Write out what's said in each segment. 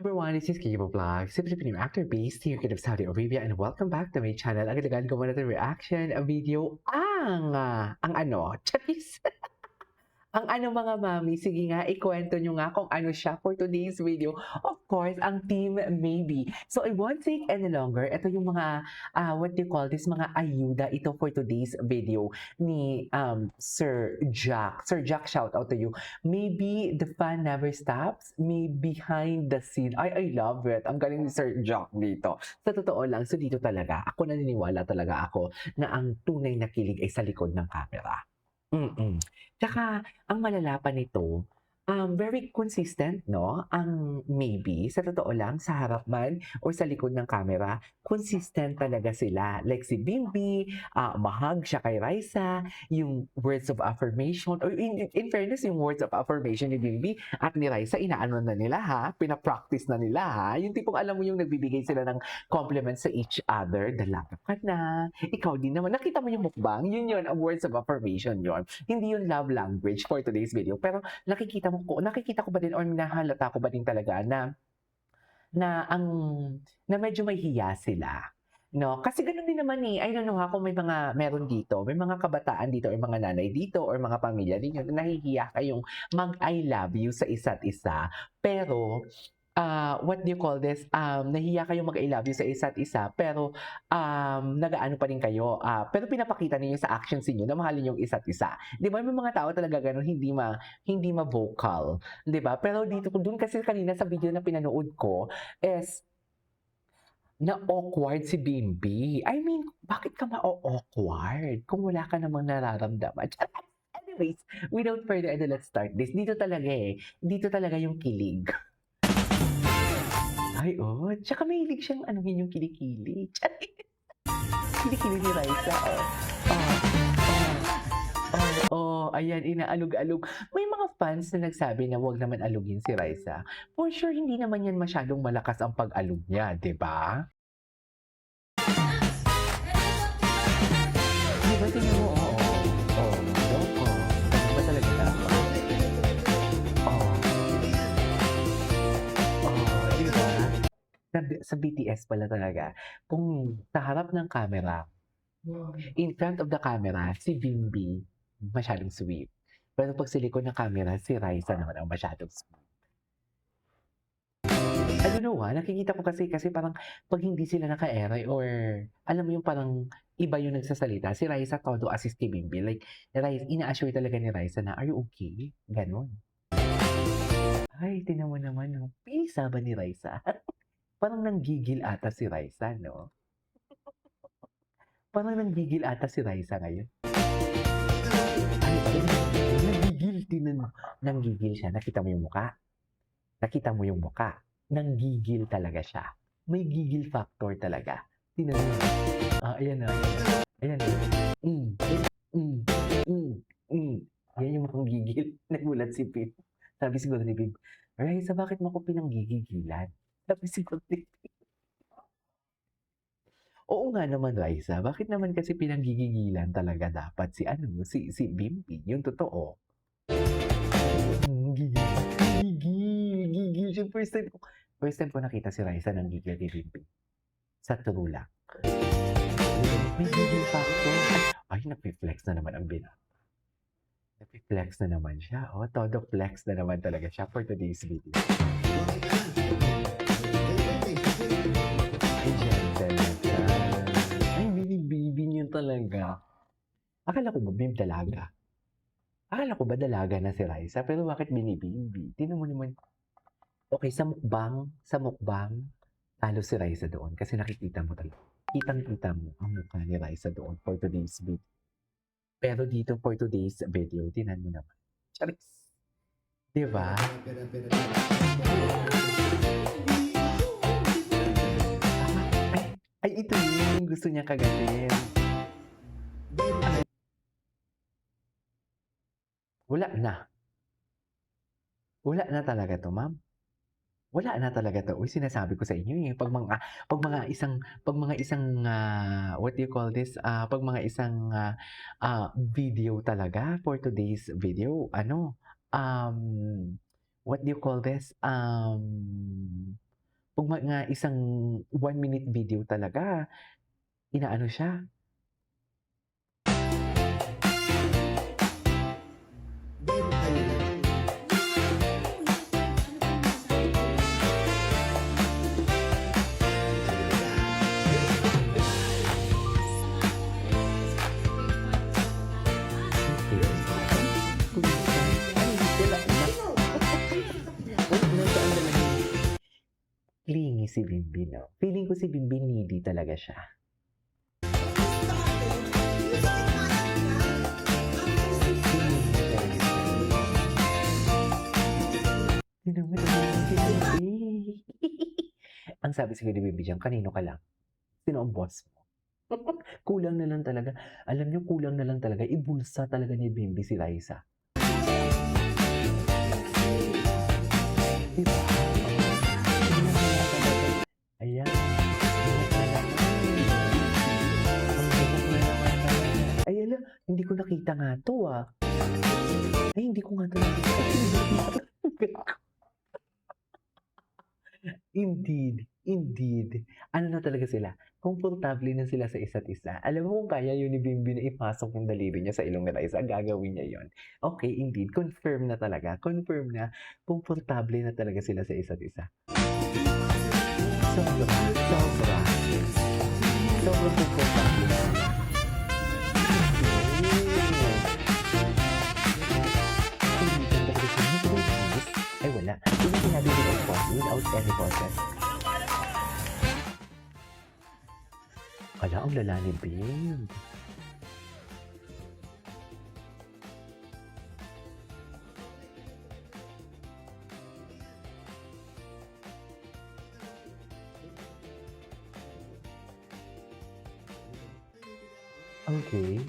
Everyone, this is Kibo Vlog, simply Filipino actor based here in Saudi Arabia, and welcome back to my channel. Agad-agad ko muna ng reaction video ang ano, charis. Ang ano mga mami, sige nga, ikwento nyo nga kung ano siya for today's video. Of course, ang Team Maybe. So I won't take any longer. Ito yung mga, what do you call this, mga ayuda ito for today's video ni Sir Jack. Sir Jack, shout out to you. Maybe the fun never stops. May behind the scene. I love it. Ang galing ni Sir Jack dito. Sa totoo lang, so dito talaga, ako naniniwala talaga ako na ang tunay na kilig ay sa likod ng camera. Tsaka ang malala pa nito, very consistent 'no, ang Maybe. Sa totoo lang, sa harap man or sa likod ng camera, consistent talaga sila. Like si Bimby, mahag siya kay Raisa, yung words of affirmation or in fairness, yung words of affirmation ni Bimby at ni Raisa, inaano na nila ha, pina-practice na nila ha. Yung tipong alam mo yung nagbibigay sila ng compliments sa each other, dalaga ka na, ikaw din naman. Nakita mo yung mukbang? Yun, ang words of affirmation yun. Hindi yung love language for today's video. Pero nakikita ko ba din or nahalata ko ba din talaga na ang na medyo may hiya sila. No, kasi ganoon din naman eh. I don't know ha, kung may mga meron dito, may mga kabataan dito or mga nanay dito or mga pamilya din yun, nahihiya kayong mag-I love you sa isa't isa. Pero what do you call this? Nahiya kayong mag-I love you sa isa't isa, pero nag-aano pa rin kayo. Pero pinapakita niyo sa actions niyo na mahalin yung isa't isa. 'Di ba may mga tao talaga gano'n, hindi ma-vocal, 'di ba? Pero dito doon kasi kanina sa video na pinanood ko is na-awkward si Bimby. I mean, bakit ka ma-awkward kung wala ka namang nararamdaman? Anyways, without further ado, let's start this. Dito talaga dito talaga yung kilig. Ay, tsaka mahilig siyang anuhin yung kilikili. Kilikili ni Raisa, ayan, inaalog-alog. May mga fans na nagsabi na wag naman alugin si Raisa. For sure, hindi naman yan masyadong malakas ang pag-alog niya, 'di ba? 'Di ba, tingnan mo, loko. Ba talaga dapat? Oh, 'di ba? Sa BTS pala talaga, kung sa harap ng camera, in front of the camera, si Bimby, masyadong sweet. Pero 'pag sa likod ng camera, si Raisa naman ang masyadong sweet. I don't know, nakikita ko kasi parang 'pag hindi sila naka-ere or alam mo yung parang iba yung nagsasalita, si Raisa todo assist kay Bimby. Like, ina-assure talaga ni Raisa na, "Are you okay?" Gano'n. Ay, tingnan mo naman 'no, pinisa ba ni Raisa? Parang nanggigil ata si Raisa 'no? Parang nanggigil ata si Raisa ngayon. Ay, nanggigil, tingnan mo. Nanggigil siya, nakita mo yung mukha? Nakita mo yung mukha? Nanggigil talaga siya. May gigil factor talaga. Tingnan mo. Ayan na, ayan na. Hmm, hmm, hmm, hmm. Yan yung mukhang gigil. Nagulat si Pip. Sabi siguro ni Pip, "Raisa, bakit mo ko pinanggigigilan?" Sabi siguro ni Pip. Oo nga naman, Raisa, bakit naman kasi pinanggigigilan talaga dapat si Bimby, yung totoo. Gigil, gigil siya. First time ko nakita si Raisa nanggigil kay Bimby. Sa true lang. May gigil factor. Ay, nagfi-flex na naman ang binata. Nagfi-flex na naman siya. Todo flex na naman talaga siya for today's video. Ay, gentle na siya. Ay, baby niyo talaga. Akala ko ba dalaga? Akala ko ba dalaga na si Raisa, pero bakit binibimbi? Tingnan mo naman. Okay, sa mukbang, talo si Raisa doon kasi nakikita mo talaga. Kitang-kita mo ang mukha ni Raisa doon for today's video. Pero dito for today's video, tingnan mo naman. Charis! Di ba? Ay, ito yung gusto niya kagatin. Wala na. Wala na talaga to, ma'am. Wala na talaga 'to. Uy, sinasabi ko sa inyo, pag mga isang, what do you call this, pag mga isang, video talaga for today's video, what do you call this, 'Pag mga isang 1 minute video talaga, inaano siya. Meron kayo na. Nasaan naman yung clingy si Binbin, 'no? Feeling ko si Binbin needy talaga siya. Tignan mo naman si Binbin. Ang sabi siguro ni Binbin diyan, "Kanino ka lang? Sino ang boss mo?" Kulang na lang talaga, alam niyo kulang na lang talaga ibulsa talaga ni Binbin si Liza. 'Di ba? Tignan mo nga talaga. Ayan, buhok na naman. Ang buhok na naman talaga. Ay hala, hindi ko nakita nga 'to, Ay hindi ko nga 'to nakita. Indeed, indeed. Ano na talaga sila, komportable na sila sa isa't isa. Alam mo kung kaya yun ni Binbin na ipasok yung daliri niya sa ilong ni Liza, gagawin niya yun. Okay, indeed, confirm na talaga. Confirm na komportable na talaga sila sa isa't isa. Sobra, sobra. Sobrang komportable na. Ay wala. Hindi sinabi without pause, without any pauses. Hala, ang lala ni Bing. Okay.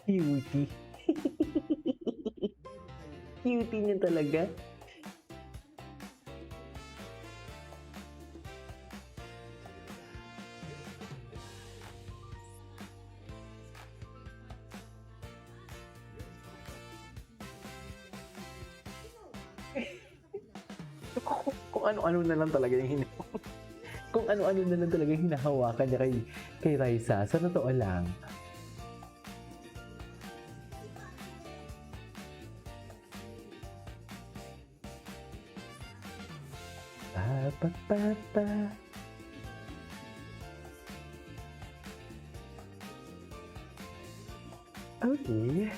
Cutie. Cutie niya talaga. Kung ano-ano na lang talaga yung kung ano-ano na lang talaga yung hinahawakan niya kay Raisa. Sa totoo lang. Pa, pa, pa, pa. Okay.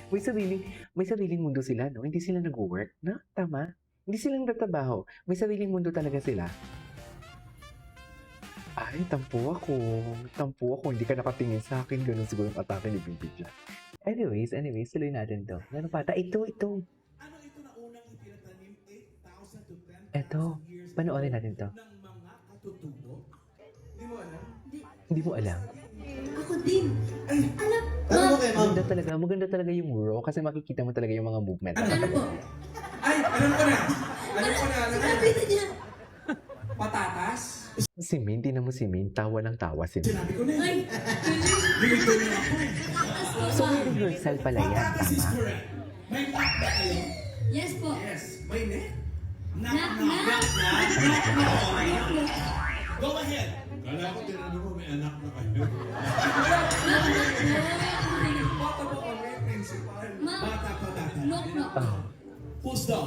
May sariling mundo sila, no? Hindi sila nagwo-work, no? Tama? Hindi sila nagtatrabaho. May sariling mundo talaga sila. Ay, tampo ako. Tampo ako. Hindi ka nakatingin sa akin. Ganun siguro yung atake ni Binbin dyan. Anyways, tuloy natin to. Ano pa? Ito. Ano ito na unang itinatanim 8,000 to 10,000 Ito. years Panoorin natin to. ng mga katutubo? Hindi mo alam? Hindi mo alam. Ako din. Alam, Ano mo kay ma'am? Maganda talaga yung raw kasi makikita mo talaga yung mga movement. ano po? Ay, alam ko na! Alam ko na! Sabi na niya. Patatas? Si Min, tinan mo si Min. Tawa ng tawa si Min. Sinabi ko na Ay, Dito na ako. So, may rehearsal pala yan. Patatas is Tama. correct. May knock na kayo? yes po. Yes. May net? Knock, knock. Go ahead. Kala ko tinanong mo may anak na kayo. Bata mo kami, principal. Ma'am. Bata pa bata. Knock, knock. Oh. Who's the?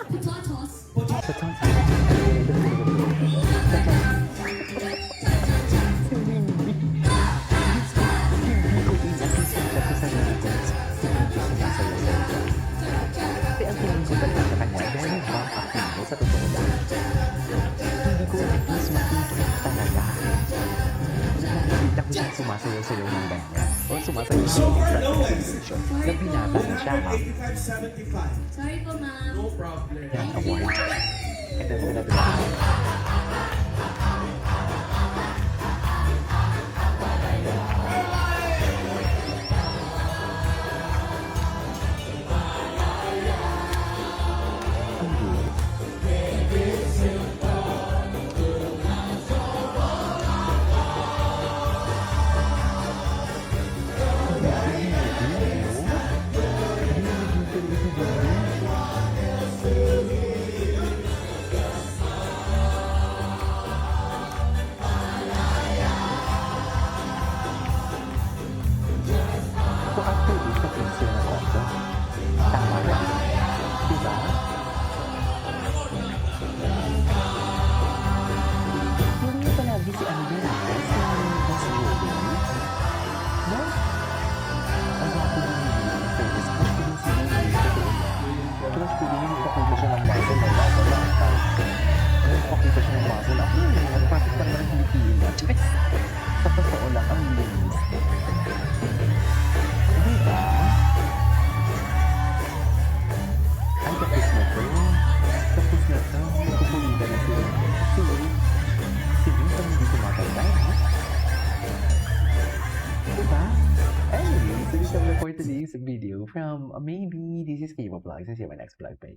Potatoes. Sa tong Kasi ang tingin ko talaga sa kanya, very bump acting mo sa totoo lang. Hindi ko mas makikita talaga. Nakikita ko siya sumasayaw-sayaw ng ganyan. O sumasayaw So ng far, lowest. position. Na binata na siya, ha? 185.75. Sorry po, ma'am. No problem. Yan, award. And then, wala natin. Ang for today's video from maybe this is Kiva Vlogs. I'll see you in my next vlog. Bye.